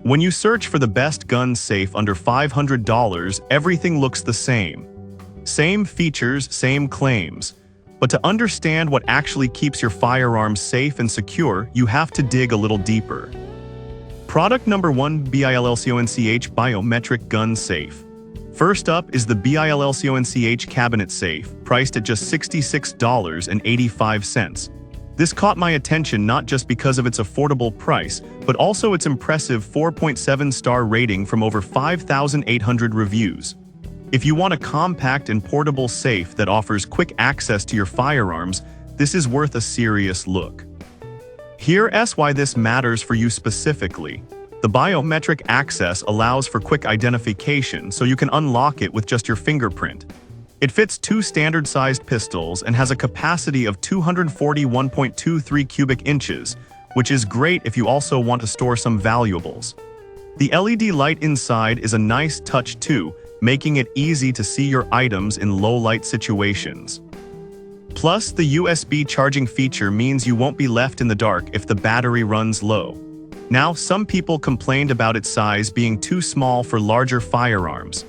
When you search for the best gun safe under $500, everything looks the same. Same features, same claims. But to understand what actually keeps your firearms safe and secure, you have to dig a little deeper. Product number 1, BILLCONCH Biometric Gun Safe. First up is the BILLCONCH Cabinet Safe, priced at just $66.85. This caught my attention not just because of its affordable price, but also its impressive 4.7-star rating from over 5,800 reviews. If you want a compact and portable safe that offers quick access to your firearms, this is worth a serious look. Here's why this matters for you specifically. The biometric access allows for quick identification, so you can unlock it with just your fingerprint. It fits 2 standard-sized pistols and has a capacity of 241.23 cubic inches, which is great if you also want to store some valuables. The LED light inside is a nice touch too, making it easy to see your items in low-light situations. Plus, the USB charging feature means you won't be left in the dark if the battery runs low. Now, some people complained about its size being too small for larger firearms.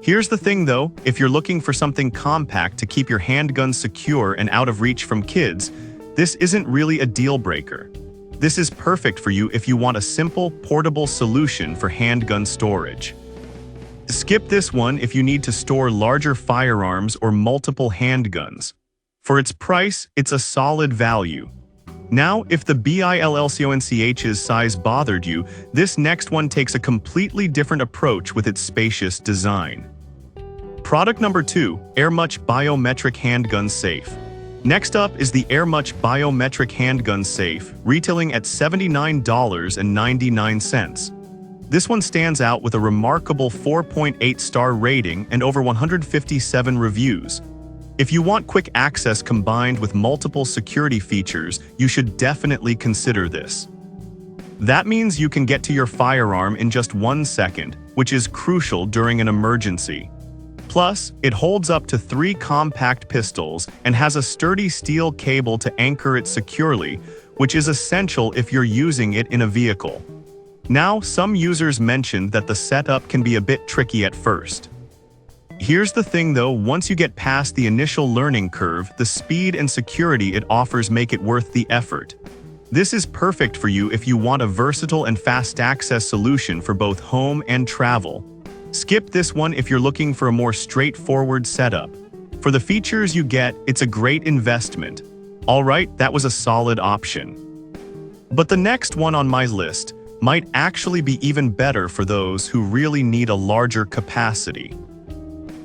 Here's the thing though, if you're looking for something compact to keep your handgun secure and out of reach from kids, this isn't really a deal breaker. This is perfect for you if you want a simple, portable solution for handgun storage. Skip this one if you need to store larger firearms or multiple handguns. For its price, it's a solid value. Now, if the BILLCONCH's size bothered you, this next one takes a completely different approach with its spacious design. Product number 2, AirMuch Biometric Handgun Safe. Next up is the AirMuch Biometric Handgun Safe, retailing at $79.99. This one stands out with a remarkable 4.8-star rating and over 157 reviews. If you want quick access combined with multiple security features, you should definitely consider this. That means you can get to your firearm in just 1 second, which is crucial during an emergency. Plus, it holds up to 3 compact pistols and has a sturdy steel cable to anchor it securely, which is essential if you're using it in a vehicle. Now, some users mentioned that the setup can be a bit tricky at first. Here's the thing though, once you get past the initial learning curve, the speed and security it offers make it worth the effort. This is perfect for you if you want a versatile and fast access solution for both home and travel. Skip this one if you're looking for a more straightforward setup. For the features you get, it's a great investment. Alright, that was a solid option. But the next one on my list might actually be even better for those who really need a larger capacity.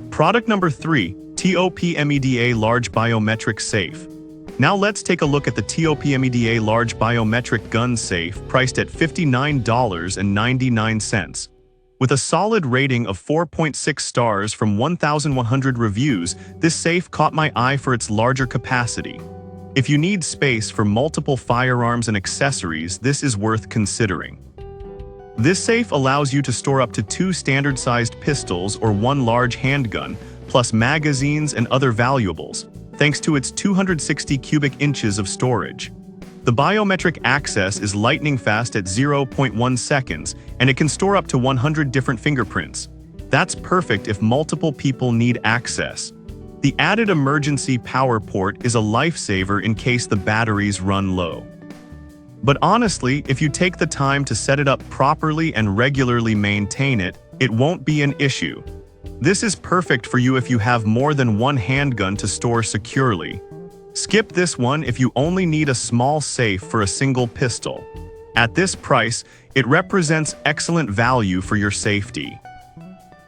Product number 3, TOPMEDA Large Biometric Safe. Now let's take a look at the TOPMEDA Large Biometric Gun Safe, priced at $59.99. With a solid rating of 4.6 stars from 1,100 reviews, this safe caught my eye for its larger capacity. If you need space for multiple firearms and accessories, this is worth considering. This safe allows you to store up to 2 standard-sized pistols or 1 large handgun, plus magazines and other valuables, thanks to its 260 cubic inches of storage. The biometric access is lightning fast at 0.1 seconds, and it can store up to 100 different fingerprints. That's perfect if multiple people need access. The added emergency power port is a lifesaver in case the batteries run low. But honestly, if you take the time to set it up properly and regularly maintain it, it won't be an issue. This is perfect for you if you have more than 1 handgun to store securely. Skip this one if you only need a small safe for a single pistol. At this price, it represents excellent value for your safety.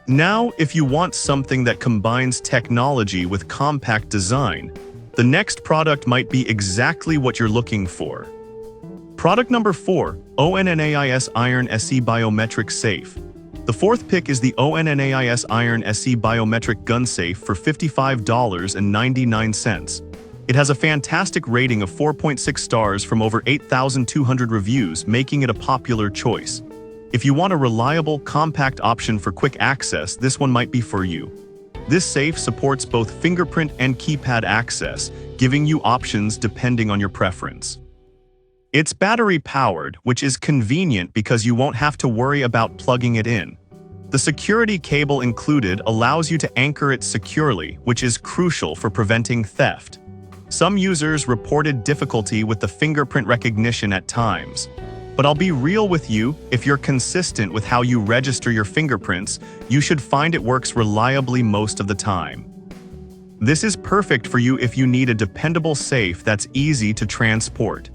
Now, if you want something that combines technology with compact design, the next product might be exactly what you're looking for. Product number 4, ONNAIS Iron SE Biometric Safe. The fourth pick is the ONNAIS Iron SE Biometric Gun Safe for $55.99. It has a fantastic rating of 4.6 stars from over 8,200 reviews, making it a popular choice. If you want a reliable, compact option for quick access, this one might be for you. This safe supports both fingerprint and keypad access, giving you options depending on your preference. It's battery-powered, which is convenient because you won't have to worry about plugging it in. The security cable included allows you to anchor it securely, which is crucial for preventing theft. Some users reported difficulty with the fingerprint recognition at times. But I'll be real with you, if you're consistent with how you register your fingerprints, you should find it works reliably most of the time. This is perfect for you if you need a dependable safe that's easy to transport.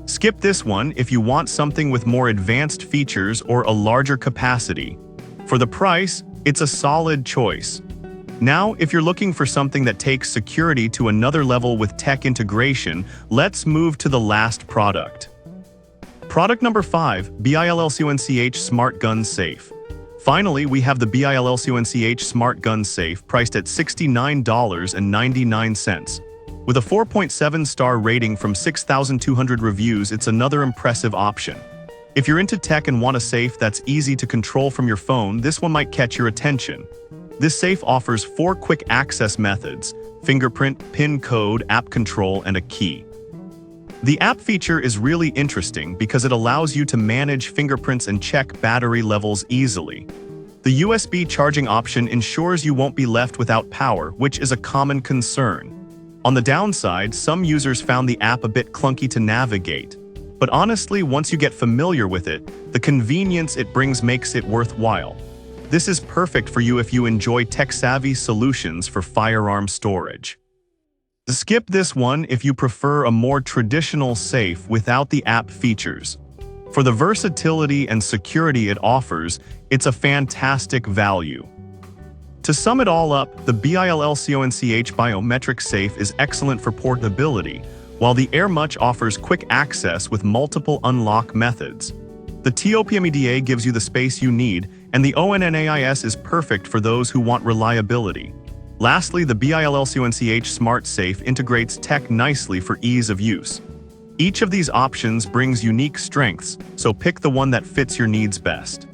Skip this one if you want something with more advanced features or a larger capacity. For the price, it's a solid choice. Now, if you're looking for something that takes security to another level with tech integration, let's move to the last product. Product number 5, BILLCONCH Smart Gun Safe. Finally, we have the BILLCONCH Smart Gun Safe priced at $69.99. With a 4.7-star rating from 6,200 reviews, it's another impressive option. If you're into tech and want a safe that's easy to control from your phone, this one might catch your attention. This safe offers 4 quick access methods: fingerprint, PIN code, app control, and a key. The app feature is really interesting because it allows you to manage fingerprints and check battery levels easily. The USB charging option ensures you won't be left without power, which is a common concern. On the downside, some users found the app a bit clunky to navigate. But honestly, once you get familiar with it, the convenience it brings makes it worthwhile. This is perfect for you if you enjoy tech-savvy solutions for firearm storage. Skip this one if you prefer a more traditional safe without the app features. For the versatility and security it offers, it's a fantastic value. To sum it all up, the BILLCONCH biometric safe is excellent for portability, while the AirMuch offers quick access with multiple unlock methods. The TOPMEDA gives you the space you need, and the ONNAIS is perfect for those who want reliability. Lastly, the BILLCONCH Smart Safe integrates tech nicely for ease of use. Each of these options brings unique strengths, so pick the one that fits your needs best.